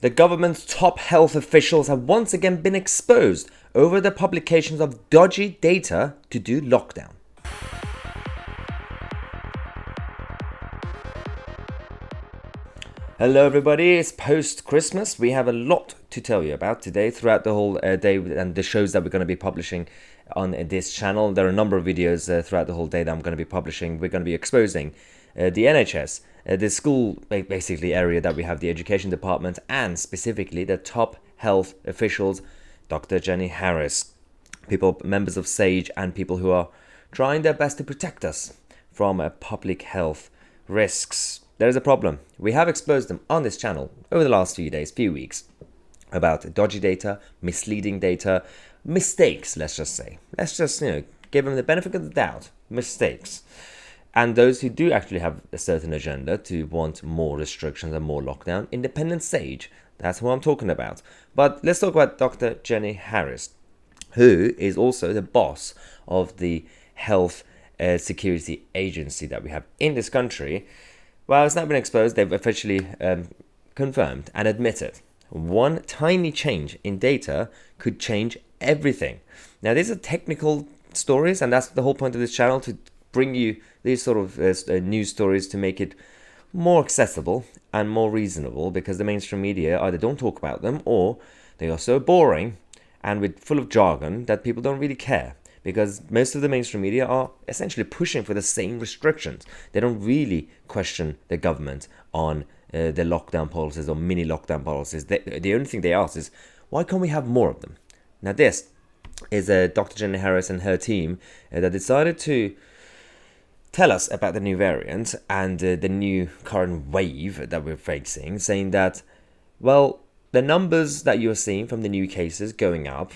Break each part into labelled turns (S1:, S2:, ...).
S1: The government's top health officials have once again been exposed over the publications of dodgy data to do lockdown. Hello everybody, it's post-Christmas. We have a lot to tell you about today throughout the whole day and the shows that we're going to be publishing on this channel. There are a number of videos throughout the whole day that I'm going to be publishing. We're going to be exposing the NHS, the school basically area that we have, the education department, and specifically the top health officials, Dr. Jenny Harries, people, members of SAGE, and people who are trying their best to protect us from public health risks. There is a problem. We have exposed them on this channel over the last few days, few weeks, about dodgy data, misleading data, mistakes, let's just say. Let's just, give them the benefit of the doubt. Mistakes. And those who do actually have a certain agenda to want more restrictions and more lockdown, independent SAGE, that's who I'm talking about. But let's talk about Dr. Jenny Harries, who is also the boss of the health security agency that we have in this country. Well, it's not been exposed. They've officially confirmed and admitted one tiny change in data could change everything. Now, these are technical stories, and that's the whole point of this channel, to bring you these sort of news stories to make it more accessible and more reasonable, because the mainstream media either don't talk about them or they are so boring and full of jargon that people don't really care. Because most of the mainstream media are essentially pushing for the same restrictions. They don't really question the government on the lockdown policies or mini lockdown policies. The only thing they ask is, why can't we have more of them? Now this is Dr. Jenny Harries and her team that decided to tell us about the new variant and the new current wave that we're facing, saying that, well, the numbers that you're seeing from the new cases going up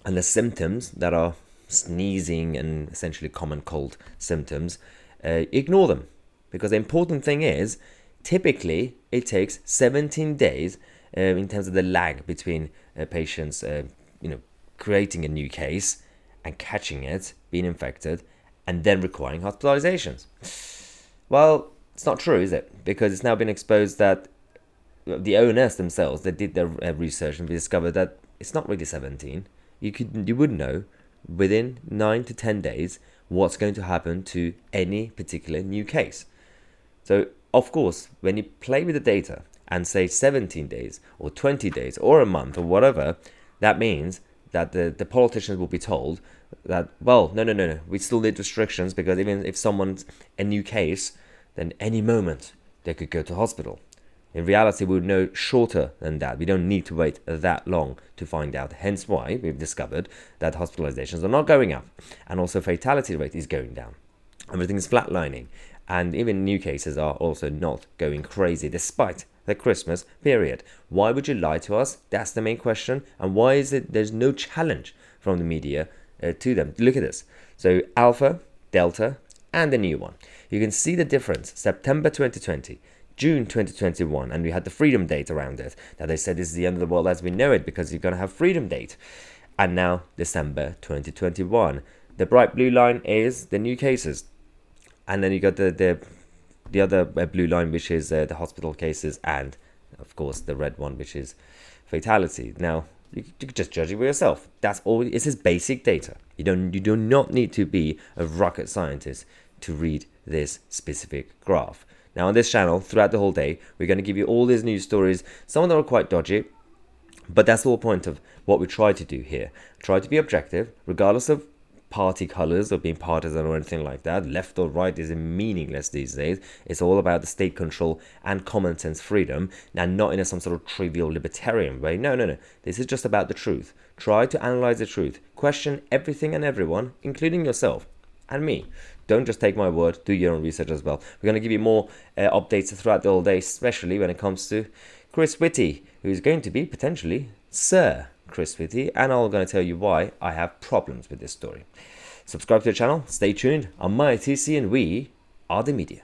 S1: and the symptoms that are sneezing and essentially common cold symptoms, ignore them, because the important thing is typically it takes 17 days in terms of the lag between patients creating a new case and catching it, being infected, and then requiring hospitalizations. Well, it's not true, is it? Because it's now been exposed that the owners themselves, they did their research and discovered that it's not really 17. You would know within 9 to 10 days what's going to happen to any particular new case. So, of course, when you play with the data and say 17 days or 20 days or a month or whatever, that means that the politicians will be told that, well, no, we still need restrictions, because even if someone's a new case, then any moment they could go to hospital. In reality, we would know shorter than that. We don't need to wait that long to find out. Hence why we've discovered that hospitalizations are not going up, and also fatality rate is going down. Everything is flatlining, and even new cases are also not going crazy despite the Christmas period. Why would you lie to us? That's the main question. And why is it there's no challenge from the media to them? Look at this. So Alpha, Delta, and the new one. You can see the difference. September 2020. June 2021, and we had the freedom date around it, that they said this is the end of the world as we know it because you're going to have freedom date. And now December 2021, the bright blue line is the new cases, and then you got the other blue line, which is the hospital cases, and of course the red one, which is fatality. Now you can just judge it for yourself. That's all. This is basic data. You do not need to be a rocket scientist to read this specific graph. Now on this channel, throughout the whole day, we're going to give you all these news stories. Some of them are quite dodgy, but that's the whole point of what we try to do here. Try to be objective, regardless of party colors or being partisan or anything like that. Left or right is meaningless these days. It's all about the state control and common sense freedom, and not in some sort of trivial libertarian way. No. This is just about the truth. Try to analyze the truth. Question everything and everyone, including yourself and me. Don't just take my word, do your own research as well. We're going to give you more updates throughout the whole day, especially when it comes to Chris Whitty, who's going to be potentially Sir Chris Whitty, and I'm going to tell you why I have problems with this story. Subscribe to the channel, stay tuned. I'm my TC, and we are the media.